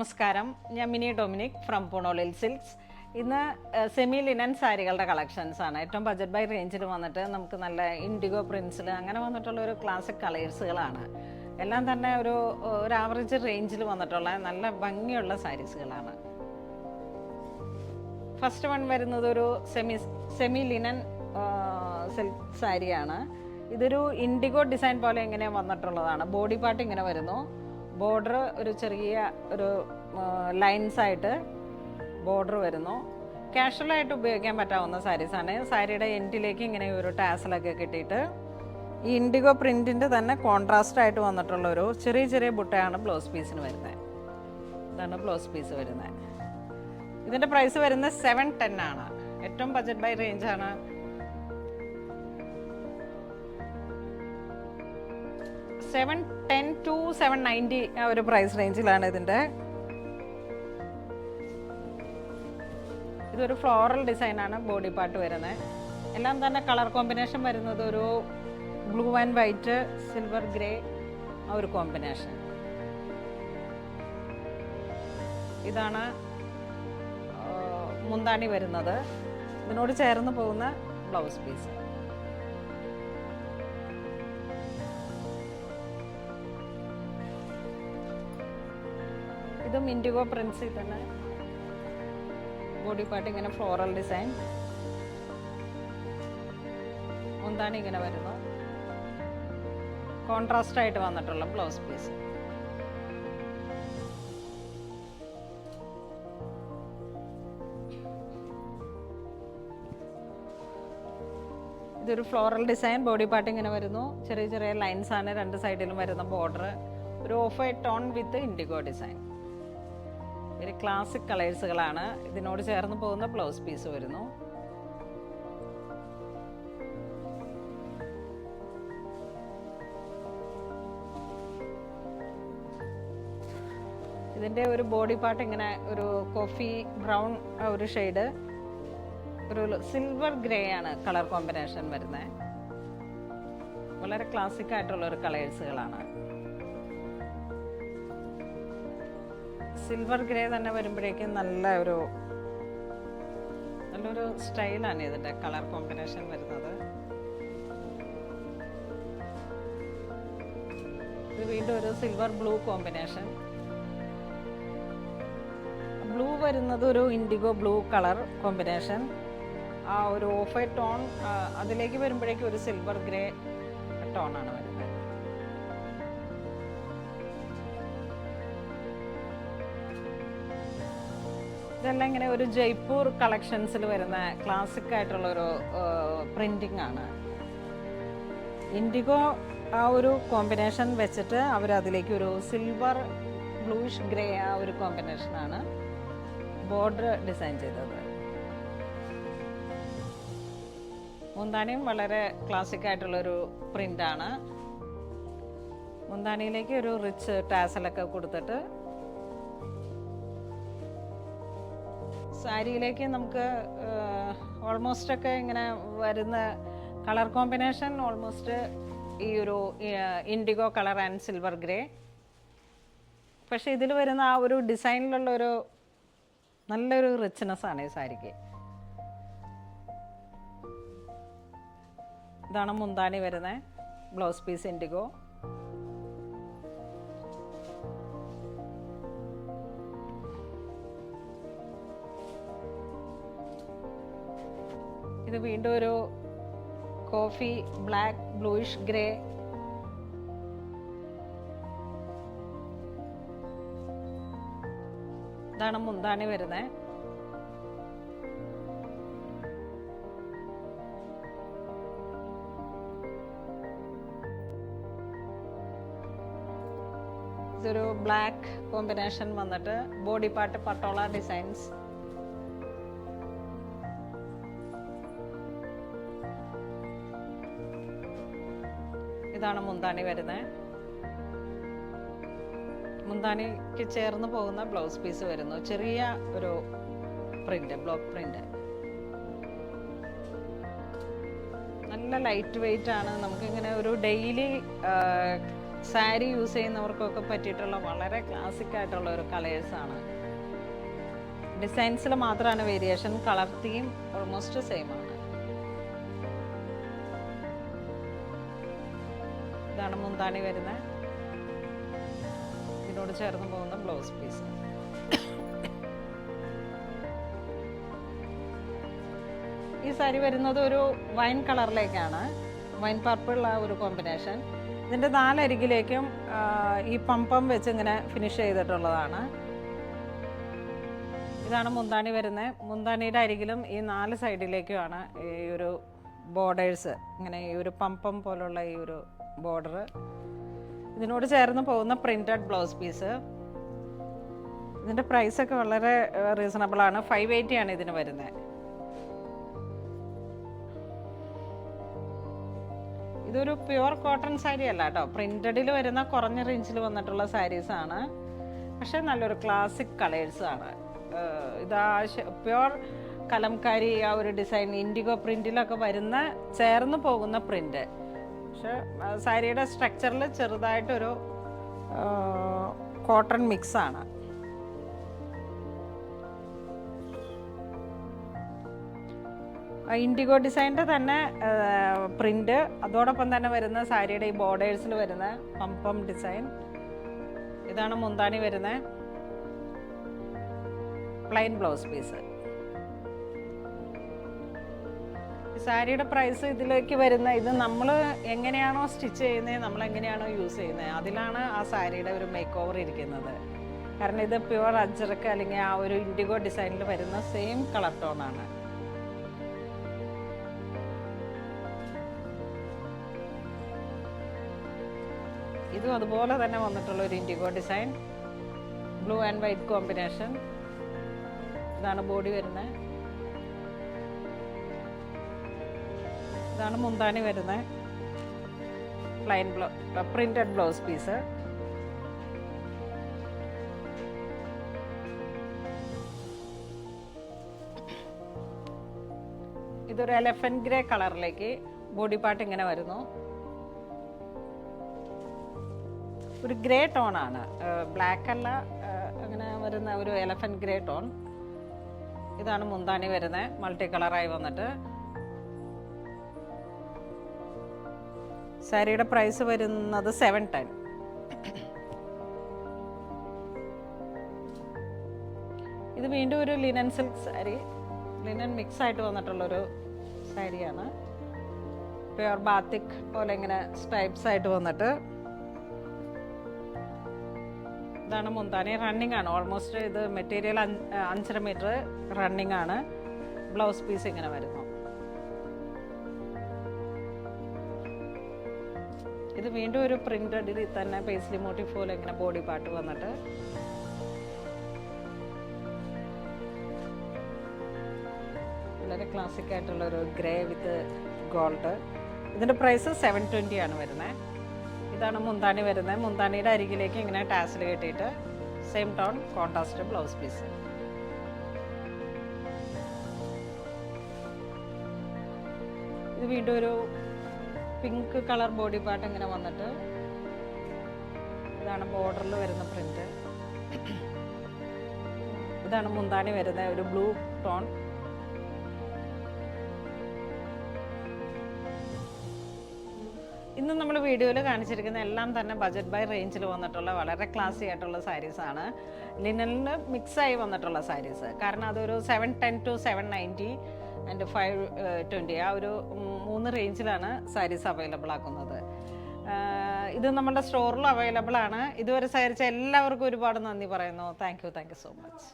നമസ്കാരം, ഞാൻ mini Dominic from പുണോളിൽ silks. ഇന്ന് സെമി ലിനൻ സാരികളുടെ കളക്ഷൻസ് ആണ്. ഏറ്റവും ബജറ്റ് ബൈ റേഞ്ചിൽ വന്നിട്ട് നമുക്ക് നല്ല ഇൻഡിഗോ പ്രിൻസിൽ അങ്ങനെ വന്നിട്ടുള്ള ഒരു ക്ലാസിക് കളേഴ്സുകളാണ്. എല്ലാം തന്നെ ഒരു ആവറേജ് റേഞ്ചിൽ വന്നിട്ടുള്ള നല്ല ഭംഗിയുള്ള സാരീസുകളാണ്. ഫസ്റ്റ് വൺ വരുന്നത് ഒരു സെമി ലിനൻ സിൽക്ക് സാരിയാണ്. ഇതൊരു ഇൻഡിഗോ ഡിസൈൻ പോലെ ഇങ്ങനെ വന്നിട്ടുള്ളതാണ്. ബോഡി പാർട്ട് ഇങ്ങനെ വരുന്നു. ബോർഡർ ഒരു ചെറിയ ഒരു ലൈൻസായിട്ട് ബോർഡർ വരുന്നു. കാഷ്വലായിട്ട് ഉപയോഗിക്കാൻ പറ്റാവുന്ന സാരീസാണ്. സാരിയുടെ എൻഡിലേക്ക് ഇങ്ങനെ ഒരു ടാസലൊക്കെ കിട്ടിയിട്ട് ഈ ഇൻഡിഗോ പ്രിൻറ്റിൻ്റെ തന്നെ കോൺട്രാസ്റ്റ് ആയിട്ട് വന്നിട്ടുള്ള ഒരു ചെറിയ ചെറിയ ബുട്ടയാണ് ബ്ലൗസ് പീസിന് വരുന്നത്. ഇതാണ് ബ്ലൗസ് പീസ് വരുന്നത്. ഇതിൻ്റെ പ്രൈസ് വരുന്നത് 710 ആണ്. ഏറ്റവും ബജറ്റ് ബൈ റേഞ്ചാണ്. $710 to $790 ആ ഒരു പ്രൈസ് റേഞ്ചിലാണ് ഇതിൻ്റെ. ഇതൊരു ഫ്ലോറൽ ഡിസൈനാണ് ബോഡി പാർട്ട് വരുന്നത്. എല്ലാം തന്നെ കളർ കോമ്പിനേഷൻ വരുന്നത് ഒരു blue and white, silver grey ആ ഒരു കോമ്പിനേഷൻ. ഇതാണ് മുന്താണി വരുന്നത്. ഇതിനോട് ചേർന്ന് പോകുന്ന ബ്ലൗസ് പീസ്. ഇതും ഇൻഡിഗോ പ്രിൻസിൽ തന്നെ ബോഡി പാർട്ട് ഇങ്ങനെ ഫ്ലോറൽ ഡിസൈൻ. മുന്താണി ഇങ്ങനെ വരുന്നു. കോൺട്രാസ്റ്റ് ആയിട്ട് വന്നിട്ടുള്ള ബ്ലൗസ് പീസ്. ഇതൊരു ഫ്ലോറൽ ഡിസൈൻ. ബോഡി പാർട്ട് ഇങ്ങനെ വരുന്നു. ചെറിയ ചെറിയ ലൈൻസ് ആണ് രണ്ട് സൈഡിലും വരുന്ന ബോർഡർ. ഒരു of white tone with IndiGo design. ഒരു ക്ലാസിക് കളേഴ്സുകളാണ്. ഇതിനോട് ചേർന്ന് പോകുന്ന ബ്ലൗസ് പീസ് വരുന്നു. ഇതിൻ്റെ ഒരു ബോഡി പാർട്ട് ഇങ്ങനെ ഒരു കോഫി ബ്രൗൺ ഒരു ഷെയ്ഡ്, ഒരു സിൽവർ ഗ്രേ ആണ് കളർ കോമ്പിനേഷൻ വരുന്നത്. വളരെ ക്ലാസിക് ആയിട്ടുള്ള ഒരു കളേഴ്സുകളാണ്. സിൽവർ ഗ്രേ തന്നെ വരുമ്പോഴേക്കും നല്ലൊരു സ്റ്റൈലാണ് ഇതിൻ്റെ കളർ കോമ്പിനേഷൻ വരുന്നത്. ഇത് വീണ്ടും ഒരു സിൽവർ ബ്ലൂ കോമ്പിനേഷൻ. ബ്ലൂ വരുന്നത് ഒരു ഇൻഡിഗോ ബ്ലൂ കളർ കോമ്പിനേഷൻ. ആ ഒരു ഓഫ് വൈറ്റ് ടോൺ അതിലേക്ക് വരുമ്പോഴേക്കും ഒരു സിൽവർ ഗ്രേ ടോണാണ് വരുന്നത്. ഇതെല്ലാം ഇങ്ങനെ ഒരു ജയ്പൂർ കളക്ഷൻസിൽ വരുന്ന ക്ലാസിക് ആയിട്ടുള്ളൊരു പ്രിൻറ്റിംഗ് ആണ്. ഇൻഡിഗോ ആ ഒരു കോമ്പിനേഷൻ വെച്ചിട്ട് അവരതിലേക്ക് ഒരു സിൽവർ ബ്ലൂഷ് ഗ്രേ ആ ഒരു കോമ്പിനേഷനാണ് ബോർഡർ ഡിസൈൻ ചെയ്തത്. മുന്താണിയും വളരെ ക്ലാസിക് ആയിട്ടുള്ളൊരു പ്രിൻ്റാണ്. മുന്താണിയിലേക്ക് ഒരു റിച്ച് ടാസലൊക്കെ കൊടുത്തിട്ട് സാരിയിലേക്ക് നമുക്ക് ഓൾമോസ്റ്റ് ഒക്കെ ഇങ്ങനെ വരുന്ന കളർ കോമ്പിനേഷൻ ഓൾമോസ്റ്റ് ഈ ഒരു IndiGo colour and silver grey. പക്ഷേ ഇതിൽ വരുന്ന ആ ഒരു ഡിസൈനിലുള്ളൊരു നല്ലൊരു റിച്ച്നെസ് ആണ് ഈ സാരിക്ക്. ഇതാണ് മുന്താണി വരുന്നത്. Blouse piece indigo. ഇത് വീണ്ടും ഒരു കോഫി ബ്ലാക്ക് ബ്ലൂയിഷ് ഗ്രേ. ഇതാണ് മുന്താണി വരുന്നത്. ഇതൊരു ബ്ലാക്ക് കോമ്പിനേഷൻ വന്നിട്ട് ബോഡി പാർട്ട് പട്ടോള ഡിസൈൻസ്. ഇതാണ് മുന്താണി വരുന്നത്. മുന്താണിക്ക് ചേർന്ന് പോകുന്ന ബ്ലൗസ് പീസ് വരുന്നു. ചെറിയ ഒരു പ്രിന്റ്, ബ്ലോക്ക് പ്രിന്റ്. നല്ല ലൈറ്റ് വെയിറ്റ് ആണ്. നമുക്കിങ്ങനെ ഒരു ഡെയിലി സാരി യൂസ് ചെയ്യുന്നവർക്കൊക്കെ പറ്റിയിട്ടുള്ള വളരെ ക്ലാസിക് ആയിട്ടുള്ള ഒരു കളേഴ്സാണ്. ഡിസൈൻസിൽ മാത്രമാണ് variation, colour theme almost same ആണ്. ഇതാണ് മുന്താണി വരുന്നത്. ഇതിനോട് ചേർന്ന് പോകുന്ന ബ്ലൗസ് പീസ്. ഈ സാരി വരുന്നത് ഒരു വൈൻ കളറിലേക്കാണ്, വൈൻ പർപ്പിൾ ആ ഒരു കോമ്പിനേഷൻ. ഇതിൻ്റെ 4 അരികിലേക്കും ഈ പമ്പം വെച്ച് ഇങ്ങനെ ഫിനിഷ് ചെയ്തിട്ടുള്ളതാണ്. ഇതാണ് മുന്താണി വരുന്നത്. മുന്താണിയുടെ അരികിലും ഈ 4 സൈഡിലേക്കുമാണ് ഈ ഒരു ബോർഡേഴ്സ്, ഇങ്ങനെ ഈ ഒരു പമ്പം പോലുള്ള ഈ ഒരു ബോർഡർ. ഇതിനോട് ചേർന്ന് പോകുന്ന പ്രിൻറ്റഡ് ബ്ലൗസ് പീസ്. ഇതിൻ്റെ പ്രൈസൊക്കെ വളരെ റീസണബിളാണ്. 580 ആണ് ഇതിന് വരുന്നത്. ഇതൊരു പ്യുവർ കോട്ടൺ സാരി അല്ല കേട്ടോ, പ്രിൻറ്റഡിൽ വരുന്ന കുറഞ്ഞ റേഞ്ചിൽ വന്നിട്ടുള്ള സാരീസാണ്. പക്ഷേ നല്ലൊരു ക്ലാസിക് കളേഴ്സാണ്. ഇതാ പ്യുവർ കലംകാരി ആ ഒരു ഡിസൈൻ, ഇൻഡിഗോ പ്രിൻറ്റിലൊക്കെ വരുന്ന ചേർന്ന് പോകുന്ന പ്രിൻറ്റ്. പക്ഷെ സാരിയുടെ സ്ട്രക്ചറിൽ ചെറുതായിട്ടൊരു കോട്ടൺ മിക്സാണ്. ഇൻഡിഗോ ഡിസൈൻ്റെ തന്നെ പ്രിൻ്റ്, അതോടൊപ്പം തന്നെ വരുന്ന സാരിയുടെ ഈ ബോർഡേഴ്സിൽ വരുന്ന പമ്പം ഡിസൈൻ. ഇതാണ് മുന്താണി വരുന്നത്. Plain blouse piece. സാരിയുടെ പ്രൈസ് ഇതിലേക്ക് വരുന്ന, ഇത് നമ്മൾ എങ്ങനെയാണോ സ്റ്റിച്ച് ചെയ്യുന്നത്, നമ്മൾ എങ്ങനെയാണോ യൂസ് ചെയ്യുന്നത്, അതിലാണ് ആ സാരിയുടെ ഒരു മേക്ക് ഓവർ ഇരിക്കുന്നത്. കാരണം ഇത് പ്യുവർ അജ്രക്ക് അല്ലെങ്കിൽ ആ ഒരു ഇൻഡിഗോ ഡിസൈനിൽ വരുന്ന സെയിം കളർ ടോണാണ്. ഇതും അതുപോലെ തന്നെ വന്നിട്ടുള്ള ഒരു indigo design, blue and white combination. ഇതാണ് ബോഡി വരുന്നത്. ഇതാണ് മുന്താണി വരുന്നത്. Plain printed blouse piece. ഇതൊരു എലഫന്റ് ഗ്രേ കളറിലേക്ക് ബോഡി പാർട്ട് ഇങ്ങനെ വരുന്നു. ഒരു ഗ്രേ ടോണാണ്, ബ്ലാക്ക് അല്ല, അങ്ങനെ വരുന്ന ഒരു എലഫന്റ് ഗ്രേ ടോൺ. ഇതാണ് മുന്താണി വരുന്നത്, മൾട്ടി കളറായി വന്നിട്ട്. സാരിയുടെ പ്രൈസ് വരുന്നത് 710. ഇത് വീണ്ടും ഒരു linen silk sari, linen mix ആയിട്ട് വന്നിട്ടുള്ളൊരു സാരിയാണ്. പ്യുവർ ബാത്തിക് പോലെ ഇങ്ങനെ സ്ട്രൈപ്സ് ആയിട്ട് വന്നിട്ട്. ഇതാണ് മുന്താണി. റണ്ണിങ് ആണ് ഓൾമോസ്റ്റ്. ഇത് മെറ്റീരിയൽ 5.5 മീറ്റർ റണ്ണിങ് ആണ്. ബ്ലൗസ് പീസ് ഇങ്ങനെ വരുന്നു. ഇത് വീണ്ടും ഒരു പ്രിന്റഡിൽ തന്നെ പേസ്ലി മോട്ടീവ് പോലെ ഇങ്ങനെ ബോഡി പാർട്ട് വന്നിട്ട്. വളരെ ക്ലാസിക് ആയിട്ടുള്ള ഒരു ഗ്രേ വിത്ത് ഗോൾഡ്. ഇതിൻ്റെ പ്രൈസ് 720 ആണ് വരുന്നത്. ഇതാണ് മുന്താണി വരുന്നത്. മുന്താണിയുടെ അരികിലേക്ക് ഇങ്ങനെ ടാസിൽ കെട്ടിയിട്ട് same tone contrast blouse piece. ഇത് വീണ്ടും ഒരു പിങ്ക് കളർ ബോഡി പാർട്ട് ഇങ്ങനെ വന്നിട്ട്. ഇതാണ് ബോർഡറിൽ വരുന്ന പ്രിന്റ്. ഇതാണ് മുന്താണി വരുന്നത്, ഒരു ബ്ലൂ ടോൺ. ഇന്ന് നമ്മൾ വീഡിയോയിൽ കാണിച്ചിരിക്കുന്ന എല്ലാം തന്നെ ബജറ്റ് ബൈ റേഞ്ചിൽ വന്നിട്ടുള്ള വളരെ ക്ലാസി ആയിട്ടുള്ള സാരീസാണ്. ലിനനിൽ മിക്സായി വന്നിട്ടുള്ള സാരീസ്. കാരണം അതൊരു 710 to 790 ആൻഡ് 520 ആ ഒരു 3 റേഞ്ചിലാണ് സാരീസ് അവൈലബിൾ ആക്കുന്നത്. ഇത് നമ്മുടെ സ്റ്റോറിലും അവൈലബിൾ ആണ്. ഇതുവരെ സഹകരിച്ച എല്ലാവർക്കും ഒരുപാട് നന്ദി പറയുന്നു. Thank you so much.